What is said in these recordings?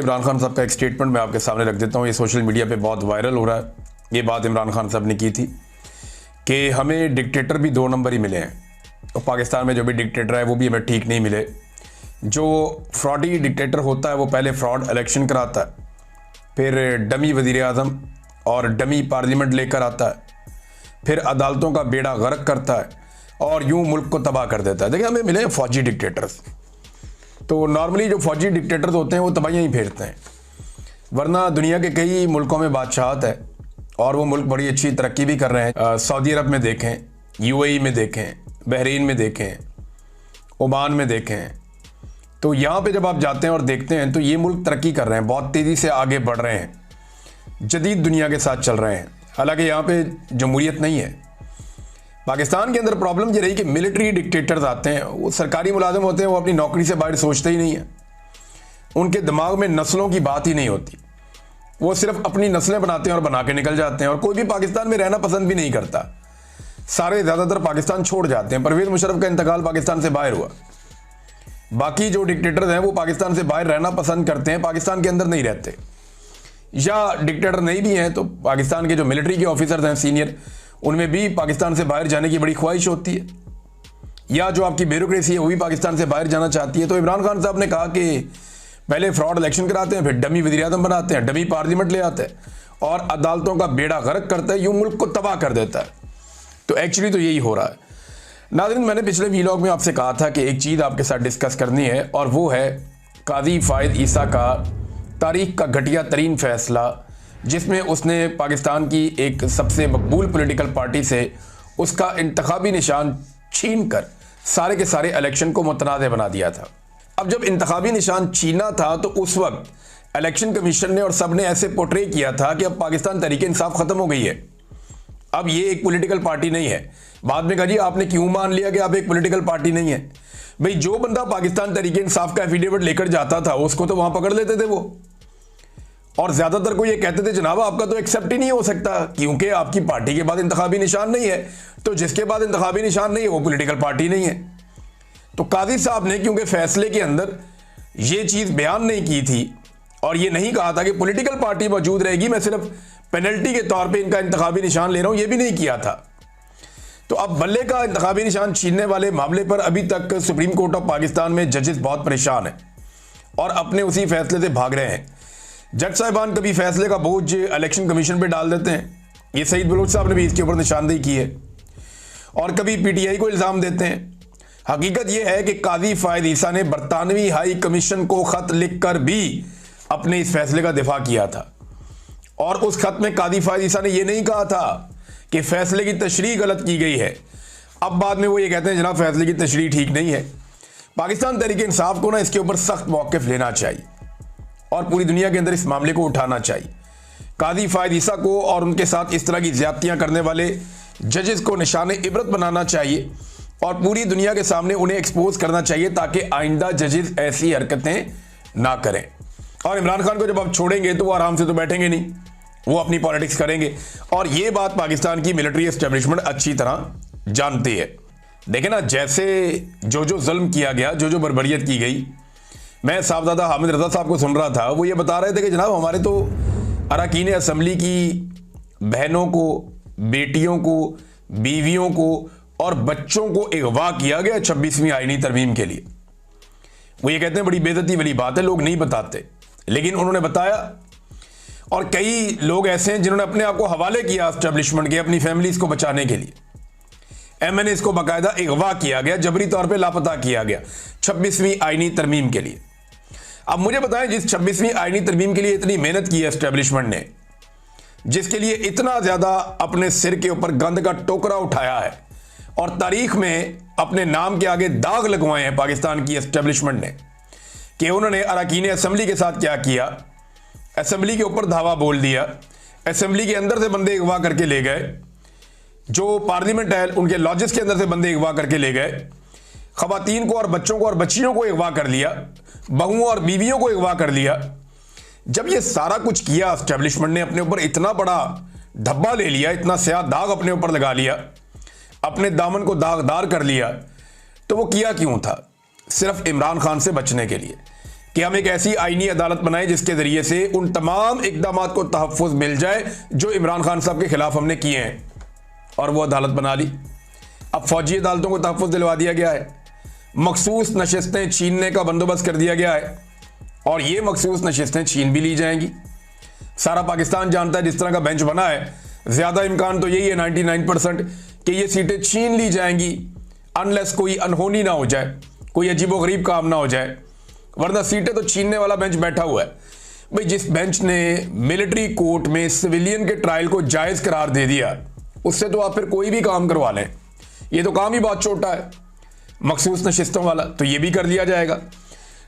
इमरान खान साहब का एक स्टेटमेंट मैं आपके सामने रख देता हूँ। ये सोशल मीडिया पे बहुत वायरल हो रहा है। ये बात इमरान खान साहब ने की थी कि हमें डिक्टेटर भी 2 नंबर ही मिले हैं, तो पाकिस्तान में जो भी डिक्टेटर है वो भी हमें ठीक नहीं मिले। जो फ्रॉडी डिक्टेटर होता है वो पहले फ्रॉड इलेक्शन कराता है, फिर डमी वज़ीर आज़म और डमी पार्लियामेंट लेकर आता है, फिर अदालतों का बेड़ा गर्क करता है और यूं मुल्क को तबाह कर देता है। देखिए, हमें मिले फौजी डिक्टेटर्स, तो नॉर्मली जो फौजी डिक्टेटर्स होते हैं वो तबाहियाँ ही फेरते हैं, वरना दुनिया के कई मुल्कों में बादशाहत है और वो मुल्क बड़ी अच्छी तरक्की भी कर रहे हैं। सऊदी अरब में देखें, यूएई में देखें, बहरीन में देखें, ओमान में देखें। तो यहाँ पे जब आप जाते हैं और देखते हैं तो ये मुल्क तरक्की कर रहे हैं, बहुत तेज़ी से आगे बढ़ रहे हैं, जदीद दुनिया के साथ चल रहे हैं। हालांकि यहाँ पे जमहूरियत नहीं है। पाकिस्तान के अंदर प्रॉब्लम ये रही कि मिलिट्री डिक्टेटर्स आते हैं, वो सरकारी मुलाजिम होते हैं, वो अपनी नौकरी से बाहर सोचते ही नहीं है। उनके दिमाग में नस्लों की बात ही नहीं होती, वो सिर्फ अपनी नस्लें बनाते हैं और बना के निकल जाते हैं। और कोई भी पाकिस्तान में रहना पसंद भी नहीं करता, सारे ज़्यादातर पाकिस्तान छोड़ जाते हैं। परवेज़ मुशर्रफ का इंतकाल पाकिस्तान से बाहर हुआ। बाकी जो डिक्टेटर्स हैं वो पाकिस्तान से बाहर रहना पसंद करते हैं, पाकिस्तान के अंदर नहीं रहते। या डिक्टेटर नहीं भी हैं तो पाकिस्तान के जो मिलिट्री के ऑफिसर्स हैं सीनियर, उनमें भी पाकिस्तान से बाहर जाने की बड़ी ख्वाहिश होती है। या जो आपकी ब्यूरोक्रेसी है वो भी पाकिस्तान से बाहर जाना चाहती है। तो इमरान खान साहब ने कहा कि पहले फ्रॉड इलेक्शन कराते हैं, फिर डमी वज़ीर आज़म बनाते हैं, डमी पार्लियामेंट ले आते हैं और अदालतों का बेड़ा गर्क करता है, यूं मुल्क को तबाह कर देता है। तो एक्चुअली तो यही हो रहा है। नाज़रीन, मैंने पिछले वीलॉग में आपसे कहा था कि एक चीज़ आपके साथ डिस्कस करनी है और वो है काजी फ़ाइज़ ईसा का तारीख का घटिया तरीन फैसला, जिसमें उसने पाकिस्तान की एक सबसे मकबूल पॉलिटिकल पार्टी से उसका इंतखाबी निशान छीन कर सारे के सारे इलेक्शन को मुतनाज़ बना दिया था। अब जब इंतखाबी निशान छीना था तो उस वक्त इलेक्शन कमीशन ने और सब ने ऐसे पोर्ट्रे किया था कि अब पाकिस्तान तहरीक इंसाफ ख़त्म हो गई है, अब ये एक पॉलिटिकल पार्टी नहीं है। बाद में कहा जी आपने क्यों मान लिया कि आप एक पॉलिटिकल पार्टी नहीं है? भाई, जो बंदा पाकिस्तान तहरीक इंसाफ का एफिडेविट लेकर जाता था उसको तो वहां पकड़ लेते थे वो, और ज्यादातर को ये कहते थे जनाब आपका तो एक्सेप्ट ही नहीं हो सकता क्योंकि आपकी पार्टी के बाद इंतखाबी निशान नहीं है। तो जिसके बाद इंतखाबी निशान नहीं है वो पॉलिटिकल पार्टी नहीं है। तो काजी साहब ने क्योंकि फैसले के अंदर ये चीज़ बयान नहीं की थी और ये नहीं कहा था कि पॉलिटिकल पार्टी मौजूद रहेगी, मैं सिर्फ पेनल्टी के तौर पे इनका इंतखाबी निशान ले रहा हूं, ये भी नहीं किया था। तो अब बल्ले का इंतखाबी निशान छीनने वाले मामले पर अभी तक सुप्रीम कोर्ट ऑफ पाकिस्तान में जजेस बहुत परेशान हैं और अपने उसी फैसले से भाग रहे हैं। जज साहिबान कभी फैसले का बोझ इलेक्शन कमीशन पे डाल देते हैं, ये सईद बलोच साहब ने भी इसके ऊपर निशानदेही की है, और कभी पीटीआई को इल्ज़ाम देते हैं। हकीकत यह है कि काजी फ़ाइज़ ईसा ने बरतानवी हाई कमीशन को ख़त लिखकर भी अपने इस फैसले का दिफा किया था, और उस खत में काजी फ़ाइज़ ईसा ने यह नहीं कहा था कि फैसले की तशरीह गलत की गई है। अब बाद में वो ये कहते हैं जनाब फैसले की तशरीह ठीक नहीं है। पाकिस्तान तहरीक इंसाफ को ना इसके ऊपर सख्त मौक़िफ़ लेना चाहिए और पूरी दुनिया के अंदर इस मामले को उठाना चाहिए। काजी फ़ाइज़ ईसा को और उनके साथ इस तरह की ज़्यादतियाँ करने वाले जजेस को निशाने इबरत बनाना चाहिए और पूरी दुनिया के सामने उन्हें एक्सपोज करना चाहिए ताकि आइंदा जजेस ऐसी हरकतें ना करें। और इमरान खान को जब आप छोड़ेंगे तो वो आराम से तो बैठेंगे नहीं, वो अपनी पॉलिटिक्स करेंगे, और ये बात पाकिस्तान की मिलिट्री एस्टेब्लिशमेंट अच्छी तरह जानती है। देखें ना, जैसे जो जुल्म किया गया, जो बर्बरियत की गई, मैं साहबजादा हामिद रज़ा साहब को सुन रहा था, वो ये बता रहे थे कि जनाब हमारे तो अरकान असम्बली की बहनों को, बेटियों को, बीवियों को और बच्चों को अगवा किया गया 26वीं आईनी तरमीम के लिए। वो ये कहते हैं बड़ी बेइज्जती वाली बात है, लोग नहीं बताते, लेकिन उन्होंने बताया। और कई लोग ऐसे हैं जिन्होंने अपने आप को हवाले किया एस्टेब्लिशमेंट के, अपनी फैमिलीज को बचाने के लिए। एमएनए को बाकायदा अगवा किया गया, जबरी तौर पे लापता किया गया 26वीं आईनी तरमीम के लिए। अब मुझे बताएं, जिस 26वीं आईनी तरमीम के लिए इतनी मेहनत की है एस्टेब्लिशमेंट ने, जिसके लिए इतना ज्यादा अपने सिर के ऊपर गंद का टोकरा उठाया है और तारीख में अपने नाम के आगे दाग लगवाए हैं पाकिस्तान की एस्टेब्लिशमेंट ने, कि उन्होंने अरकान असम्बली के साथ क्या किया, असम्बली के ऊपर धावा बोल दिया, असम्बली के अंदर से बंदे अगवा करके ले गए, जो पार्लियामेंट है उनके लॉजेस के अंदर से बंदे अगवा करके ले गए, खवातीन को और बच्चों को और बच्चियों को अगवा कर लिया, बहुओं और बीवियों को अगवा कर लिया। जब ये सारा कुछ किया, एस्टेब्लिशमेंट ने अपने ऊपर इतना बड़ा धब्बा ले लिया, इतना स्याह दाग अपने ऊपर लगा लिया, अपने दामन को दागदार कर लिया, तो वो किया क्यों था? सिर्फ इमरान खान से बचने के लिए। कि हम एक ऐसी आईनी अदालत बनाएं जिसके जरिए से उन तमाम इकदामात को तहफ़्फ़ुज़ मिल जाए जो इमरान खान साहब के खिलाफ हमने किए हैं, और वो अदालत बना ली। अब फौजी अदालतों को तहफ़्फ़ुज़ दिलवा दिया गया है, मखसूस नशिस्तें छीनने का बंदोबस्त कर दिया गया है, और ये मखसूस नशिस्तें छीन भी ली जाएंगी। सारा पाकिस्तान जानता है जिस तरह का बेंच बना है, ज़्यादा इम्कान तो यही है 99% कि ये सीटें छीन ली जाएंगी, अनलेस कोई अनहोनी ना हो जाए, कोई अजीबोगरीब काम ना हो जाए, वरना सीटें तो छीनने वाला बेंच बैठा हुआ है। भाई जिस बेंच ने मिलिट्री कोर्ट में सिविलियन के ट्रायल को जायज़ करार दे दिया, उससे तो आप फिर कोई भी काम करवा लें, ये तो काम ही बहुत छोटा है मखसूस नशिस्तों वाला, तो ये भी कर दिया जाएगा।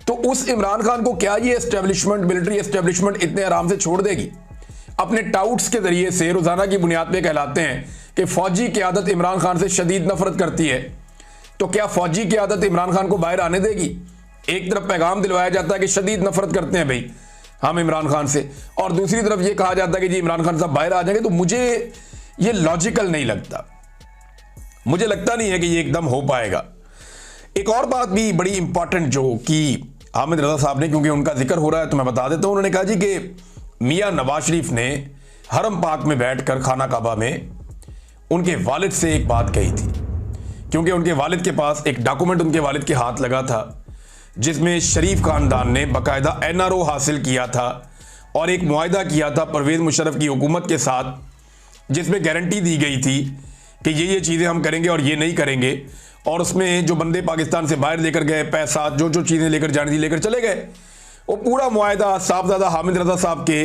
तो उस इमरान खान को क्या ये एस्टेब्लिशमेंट, मिलिट्री एस्टेब्लिशमेंट इतने आराम से छोड़ देगी? अपने टाउट्स के जरिए से रोजाना की बुनियाद पे कहलाते हैं कि फौजी क़यादत इमरान खान से शदीद नफरत करती है, तो क्या फौजी क़यादत इमरान खान को बाहर आने देगी? एक तरफ पैगाम दिलवाया जाता है कि शदीद नफरत करते हैं भाई हम इमरान खान से, और दूसरी तरफ ये कहा जाता है कि जी इमरान खान साहब बाहर आ जाएंगे। तो मुझे ये लॉजिकल नहीं लगता, मुझे लगता नहीं है कि ये एकदम हो पाएगा। एक और बात भी बड़ी इंपॉर्टेंट जो कि हामिद रजा साहब ने, क्योंकि उनका जिक्र हो रहा है तो मैं बता देता हूं, उन्होंने कहा जी कि मियां नवाज शरीफ ने हरम पाक में बैठकर खाना काबा में उनके वालिद से एक बात कही थी, क्योंकि उनके वालिद के पास एक डॉक्यूमेंट उनके वालिद के हाथ लगा था जिसमें शरीफ खानदान ने बाकायदा NRO हासिल किया था और एक मुआहदा किया था परवेज़ मुशर्रफ की हुकूमत के साथ, जिसमें गारंटी दी गई थी कि ये चीज़ें हम करेंगे और ये नहीं करेंगे, और उसमें जो बंदे पाकिस्तान से बाहर लेकर गए, पैसा जो चीज़ें लेकर जानी थी लेकर चले गए, वो पूरा मुआहदा साहबजादा हामिद रजा साहब के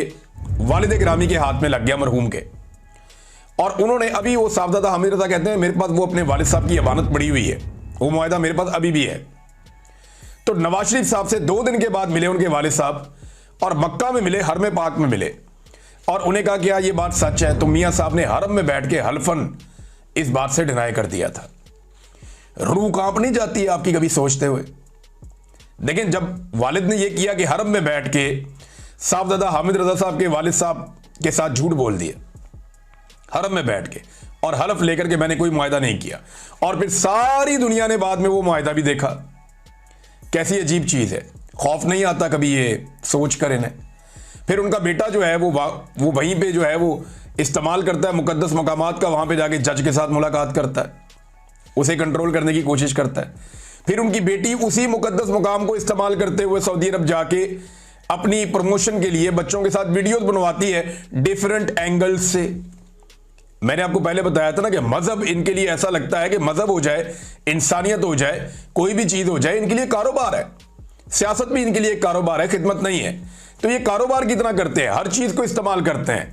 वालिद गिरामी के हाथ में लग गया, मरहूम के। और उन्होंने अभी, वो साहबजादा हामिद रजा कहते हैं मेरे पास वो अपने वालिद साहब की अमानत पड़ी हुई है, वो मुआहदा मेरे पास अभी भी है। तो नवाज शरीफ साहब से 2 दिन के बाद मिले उनके वालिद साहब, और मक्का में मिले, हरम पाक में मिले, और उन्हें कहा क्या ये बात सच है? तो मियाँ साहब ने हरम में बैठ के हल्फन इस बात से डिनाई कर दिया था। रूह कांप नहीं जाती है आपकी कभी सोचते हुए? लेकिन जब वालिद ने यह किया कि हरम में बैठ के साहबजादा हामिद रजा साहब के वालिद साहब के साथ झूठ बोल दिया हरम में बैठ के, और हलफ लेकर के मैंने कोई मुआहदा नहीं किया, और फिर सारी दुनिया ने बाद में वो मुआहदा भी देखा, कैसी अजीब चीज है। खौफ नहीं आता कभी ये सोच कर इन्हें? फिर उनका बेटा जो है वो वहीं पे जो है वो इस्तेमाल करता है मुकद्दस मकामात का, वहां पे जाके जज के साथ मुलाकात करता है, उसे कंट्रोल करने की कोशिश करता है। फिर उनकी बेटी उसी मुकद्दस मुकाम को इस्तेमाल करते हुए सऊदी अरब जाके अपनी प्रमोशन के लिए बच्चों के साथ वीडियोस बनवाती है डिफरेंट एंगल्स से। मैंने आपको पहले बताया था ना कि मजहब इनके लिए ऐसा लगता है कि मजहब हो जाए, इंसानियत हो जाए, कोई भी चीज हो जाए, इनके लिए कारोबार है। सियासत भी इनके लिए एक कारोबार है, खिदमत नहीं है। तो ये कारोबार की तरह करते हैं, हर चीज को इस्तेमाल करते हैं।